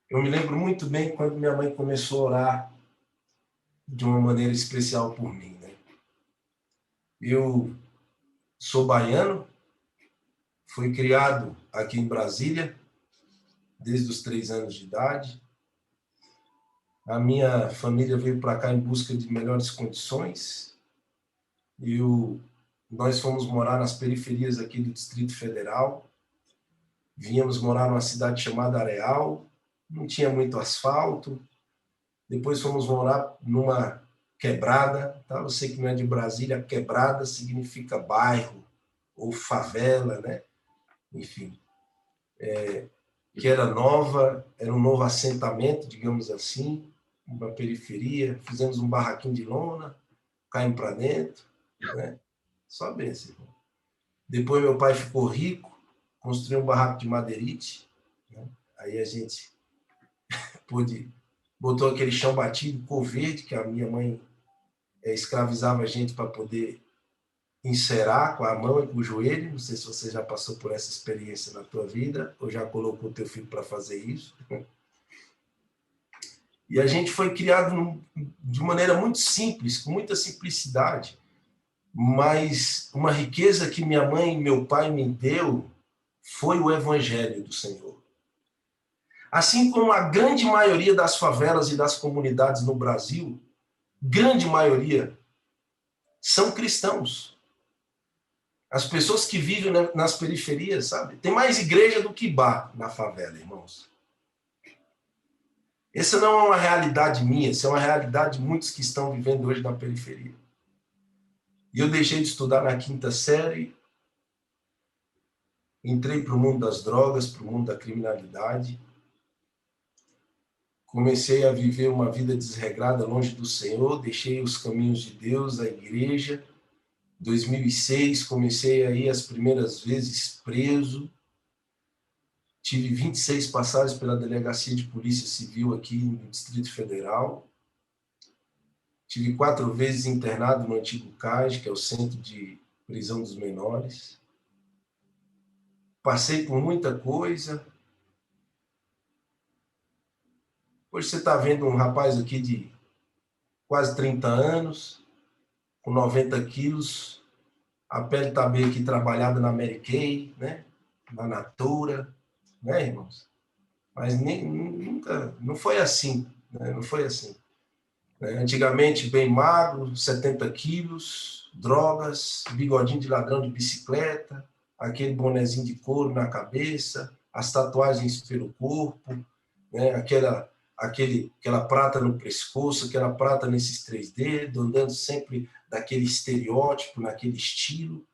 Eu me lembro muito bem quando minha mãe começou a orar de uma maneira especial por mim, né? Eu sou baiano, fui criado aqui em Brasília desde os 3 anos de idade. A minha família veio para cá em busca de melhores condições. Nós fomos morar nas periferias aqui do Distrito Federal. Vínhamos morar numa cidade chamada Areal, não tinha muito asfalto. Depois fomos morar numa quebrada, tá? Você que não é de Brasília, quebrada significa bairro ou favela, né? Enfim, que era nova, era um novo assentamento, digamos assim, uma periferia. Fizemos um barraquinho de lona, caímos para dentro, né? Só benção. Depois meu pai ficou rico, construiu um barraco de madeirite, né? Aí a gente botou aquele chão batido, cor verde, que a minha mãe escravizava a gente para poder encerar com a mão e com o joelho. Não sei se você já passou por essa experiência na tua vida ou já colocou o teu filho para fazer isso. E a gente foi criado de maneira muito simples, com muita simplicidade, mas uma riqueza que minha mãe e meu pai me deu foi o evangelho do Senhor. Assim como a grande maioria das favelas e das comunidades no Brasil, grande maioria, são cristãos. As pessoas que vivem nas periferias, sabe? Tem mais igreja do que bar na favela, irmãos. Essa não é uma realidade minha, essa é uma realidade de muitos que estão vivendo hoje na periferia. E eu deixei de estudar na 5ª série, entrei para o mundo das drogas, para o mundo da criminalidade, comecei a viver uma vida desregrada longe do Senhor, deixei os caminhos de Deus, a igreja. Em 2006, comecei a ir as primeiras vezes preso. Tive 26 passagens pela Delegacia de Polícia Civil aqui no Distrito Federal. Tive 4 vezes internado no antigo CAS, que é o Centro de Prisão dos Menores. Passei por muita coisa. Hoje você está vendo um rapaz aqui de quase 30 anos, com 90 quilos, a pele está bem aqui trabalhada na Mary Kay, né? Na Natura, né, irmãos? Mas nunca, não foi assim, né? Não foi assim. Antigamente, bem magro, 70 quilos, drogas, bigodinho de ladrão de bicicleta, aquele bonezinho de couro na cabeça, as tatuagens pelo corpo, né? Aquela prata no pescoço, aquela prata nesses 3 dedos, andando sempre daquele estereótipo, naquele estilo.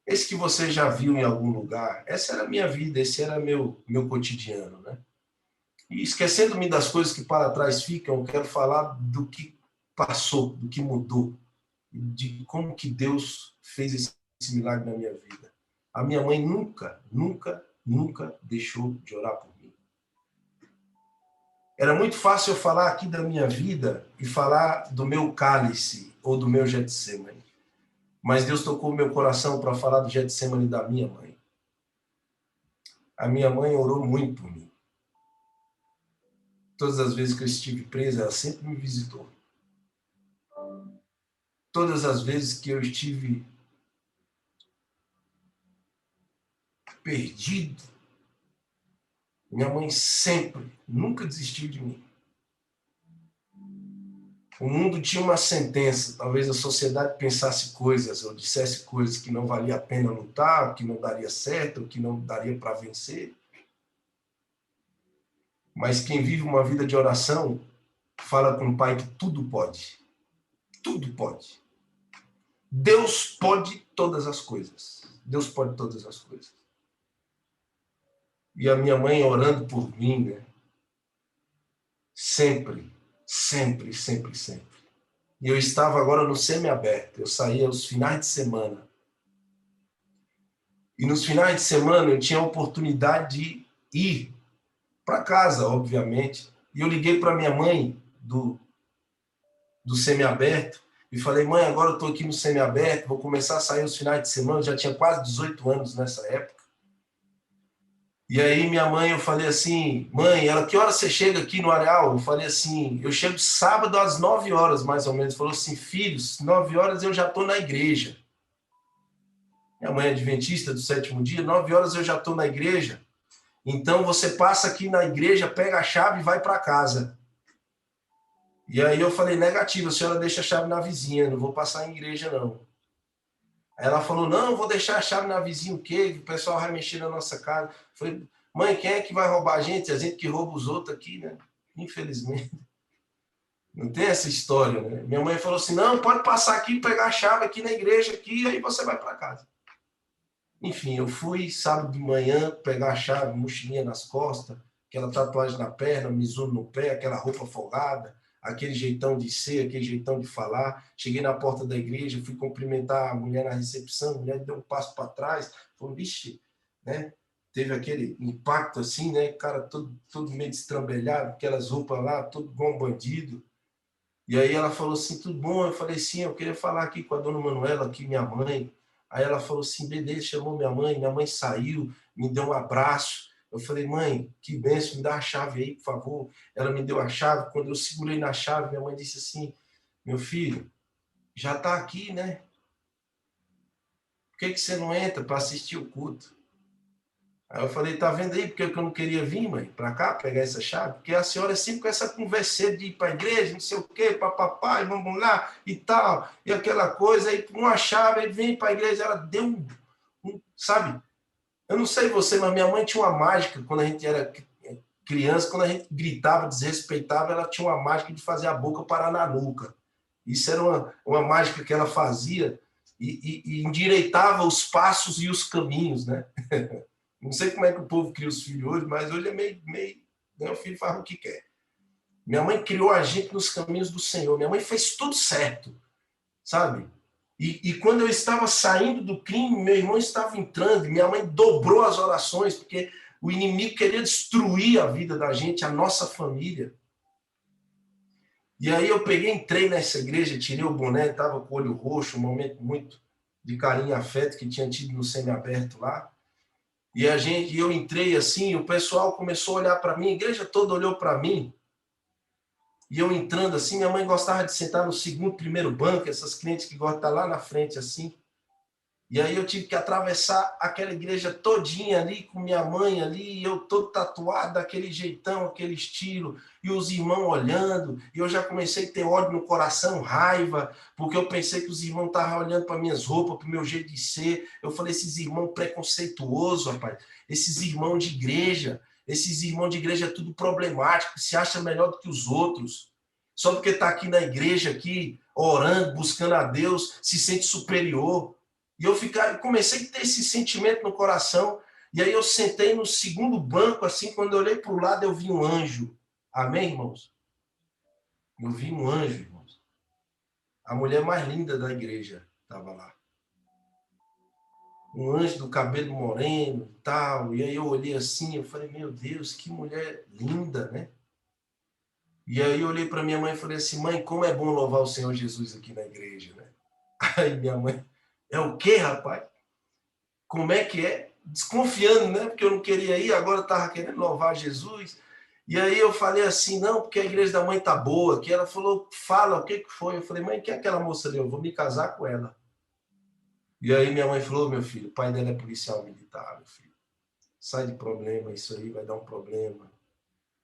Esse que você já viu em algum lugar, essa era a minha vida, esse era meu cotidiano, né? E esquecendo-me das coisas que para trás ficam, eu quero falar do que passou, do que mudou, de como que Deus fez esse milagre na minha vida. A minha mãe nunca, nunca, nunca deixou de orar por mim. Era muito fácil eu falar aqui da minha vida e falar do meu cálice ou do meu Getsemane. Mas Deus tocou meu coração para falar do Getsemane da minha mãe. A minha mãe orou muito por mim. Todas as vezes que eu estive presa, ela sempre me visitou. Todas as vezes que eu estive perdido, minha mãe sempre, nunca desistiu de mim. O mundo tinha uma sentença, talvez a sociedade pensasse coisas ou dissesse coisas que não valia a pena lutar, que não daria certo, que não daria para vencer. Mas quem vive uma vida de oração fala com o Pai que tudo pode. Tudo pode. Deus pode todas as coisas. Deus pode todas as coisas. E a minha mãe orando por mim, né? Sempre, sempre, sempre, sempre. E eu estava agora no semiaberto. Eu saía aos finais de semana. E nos finais de semana eu tinha a oportunidade de ir para casa, obviamente. E eu liguei para minha mãe do semiaberto e falei: mãe, agora eu estou aqui no semiaberto, vou começar a sair os finais de semana. Eu já tinha quase 18 anos nessa época. E aí minha mãe, eu falei assim, mãe, ela, que hora você chega aqui no areal? Eu falei assim, eu chego sábado às 9 horas, mais ou menos. Falou assim, filhos, 9 horas eu já estou na igreja. Minha mãe é adventista do sétimo dia, 9 horas eu já estou na igreja. Então você passa aqui na igreja, pega a chave e vai para casa. E aí eu falei, negativo, a senhora deixa a chave na vizinha, não vou passar em igreja não. Aí ela falou, não, vou deixar a chave na vizinha, o quê? O pessoal vai mexer na nossa casa. Eu falei, mãe, quem é que vai roubar a gente? A gente que rouba os outros aqui, né? Infelizmente. Não tem essa história, né? Minha mãe falou assim, não, pode passar aqui, pegar a chave aqui na igreja, aqui, e aí você vai para casa. Enfim, eu fui sábado de manhã pegar a chave, mochilinha nas costas, aquela tatuagem na perna, Mizuno no pé, aquela roupa folgada, aquele jeitão de ser, aquele jeitão de falar. Cheguei na porta da igreja, fui cumprimentar a mulher na recepção, a mulher deu um passo para trás, falou, vixe, né? Teve aquele impacto assim, né? Cara todo meio destrambelhado, aquelas roupas lá, todo igual um bandido. E aí ela falou assim, tudo bom? Eu falei, sim, eu queria falar aqui com a dona Manuela, aqui, minha mãe. Aí ela falou assim, beleza, chamou minha mãe saiu, me deu um abraço. Eu falei, mãe, que benção, me dá a chave aí, por favor. Ela me deu a chave, quando eu segurei na chave, minha mãe disse assim, meu filho, já está aqui, né? Por que você não entra para assistir o culto? Aí eu falei, tá vendo aí porque eu não queria vir, mãe, para cá, pegar essa chave? Porque a senhora é sempre com essa conversa de ir para a igreja, não sei o quê, papapá, e vamos lá, e tal, e aquela coisa, aí uma chave, aí vem para a igreja, ela deu sabe? Eu não sei você, mas minha mãe tinha uma mágica, quando a gente era criança, quando a gente gritava, desrespeitava, ela tinha uma mágica de fazer a boca parar na nuca. Isso era uma mágica que ela fazia e endireitava os passos e os caminhos, né? Não sei como é que o povo cria os filhos hoje, mas hoje é meio né, o filho faz o que quer. Minha mãe criou a gente nos caminhos do Senhor. Minha mãe fez tudo certo, sabe? E quando eu estava saindo do crime, meu irmão estava entrando, e minha mãe dobrou as orações, porque o inimigo queria destruir a vida da gente, a nossa família. E aí eu peguei, entrei nessa igreja, tirei o boné, estava com o olho roxo, um momento muito de carinho e afeto que tinha tido no semiaberto lá. Eu entrei assim, o pessoal começou a olhar para mim, a igreja toda olhou para mim, e eu entrando assim, minha mãe gostava de sentar no segundo, primeiro banco, essas clientes que gostam de estar lá na frente assim. E aí eu tive que atravessar aquela igreja todinha ali, com minha mãe ali, e eu todo tatuado, daquele jeitão, aquele estilo, e os irmãos olhando, e eu já comecei a ter ódio no coração, raiva, porque eu pensei que os irmãos estavam olhando para minhas roupas, para o meu jeito de ser. Eu falei, esses irmãos preconceituosos, rapaz, esses irmãos de igreja é tudo problemático, se acha melhor do que os outros. Só porque está aqui na igreja, aqui, orando, buscando a Deus, se sente superior. E comecei a ter esse sentimento no coração. E aí eu sentei no segundo banco, assim, quando eu olhei para o lado, eu vi um anjo. Amém, irmãos? Eu vi um anjo, irmãos. A mulher mais linda da igreja estava lá. Um anjo do cabelo moreno e tal. E aí eu olhei assim, eu falei, meu Deus, que mulher linda, né? E aí eu olhei para minha mãe e falei assim, mãe, como é bom louvar o Senhor Jesus aqui na igreja, né? Aí minha mãe, é o quê, rapaz? Como é que é? Desconfiando, né? Porque eu não queria ir, agora estava querendo louvar Jesus. E aí eu falei assim, não, porque a igreja da mãe tá boa. Que ela falou, fala, o que foi? Eu falei, mãe, quem é aquela moça ali? Eu vou me casar com ela. E aí minha mãe falou, meu filho, o pai dela é policial militar, meu filho. Sai de problema, isso aí vai dar um problema.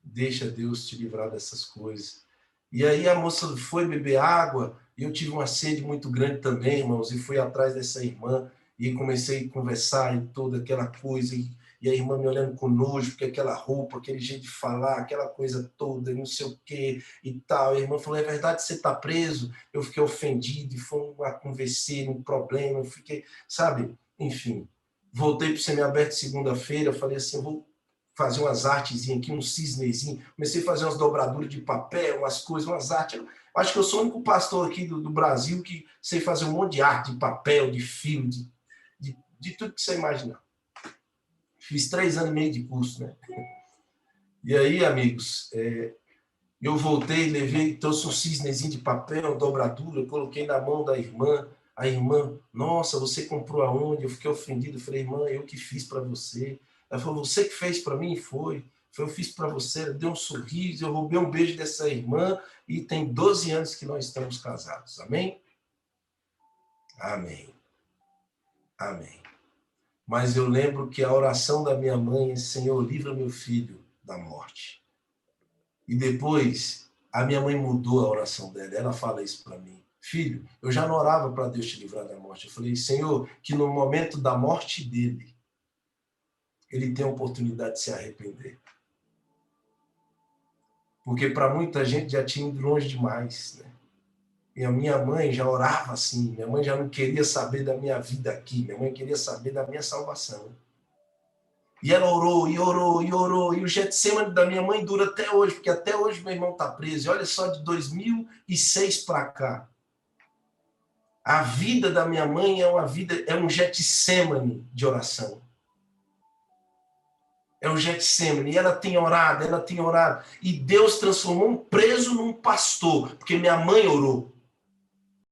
Deixa Deus te livrar dessas coisas. E aí a moça foi beber água, e eu tive uma sede muito grande também, irmãos, e fui atrás dessa irmã, e comecei a conversar e toda aquela coisa, e a irmã me olhando com nojo, porque aquela roupa, aquele jeito de falar, aquela coisa toda, não sei o quê, e tal. A irmã falou, é verdade, você está preso? Eu fiquei ofendido, e foi uma conversa, um problema, eu fiquei, sabe, enfim. Voltei para o semiaberto segunda-feira, eu falei assim, eu vou fazer umas artezinhas aqui, um cisnezinho. Comecei a fazer umas dobraduras de papel, umas coisas, umas artes. Eu acho que eu sou o único pastor aqui do Brasil que sei fazer um monte de arte, de papel, de filme, de tudo que você imaginar. Fiz 3 anos e meio de curso, né? E aí, amigos, eu voltei, levei, trouxe um cisnezinho de papel, dobradura, coloquei na mão da irmã. A irmã, nossa, você comprou aonde? Eu fiquei ofendido. Eu falei, irmã, eu que fiz para você. Ela falou, você que fez para mim? Foi. Eu fiz para você, deu um sorriso, eu roubei um beijo dessa irmã e tem 12 anos que nós estamos casados. Amém? Amém. Amém. Mas eu lembro que a oração da minha mãe é, Senhor, livra meu filho da morte. E depois, a minha mãe mudou a oração dela. Ela fala isso para mim. Filho, eu já não orava para Deus te livrar da morte. Eu falei, Senhor, que no momento da morte dele, ele tenha a oportunidade de se arrepender. Porque para muita gente já tinha ido longe demais, né? E a minha mãe já orava assim, minha mãe já não queria saber da minha vida aqui, minha mãe queria saber da minha salvação. E ela orou, e orou, e orou, e o Getsemane da minha mãe dura até hoje, porque até hoje meu irmão está preso. E olha só, de 2006 para cá, a vida da minha mãe é um Getsemane de oração. É o Getsemane, e ela tem orado, e Deus transformou um preso num pastor, porque minha mãe orou.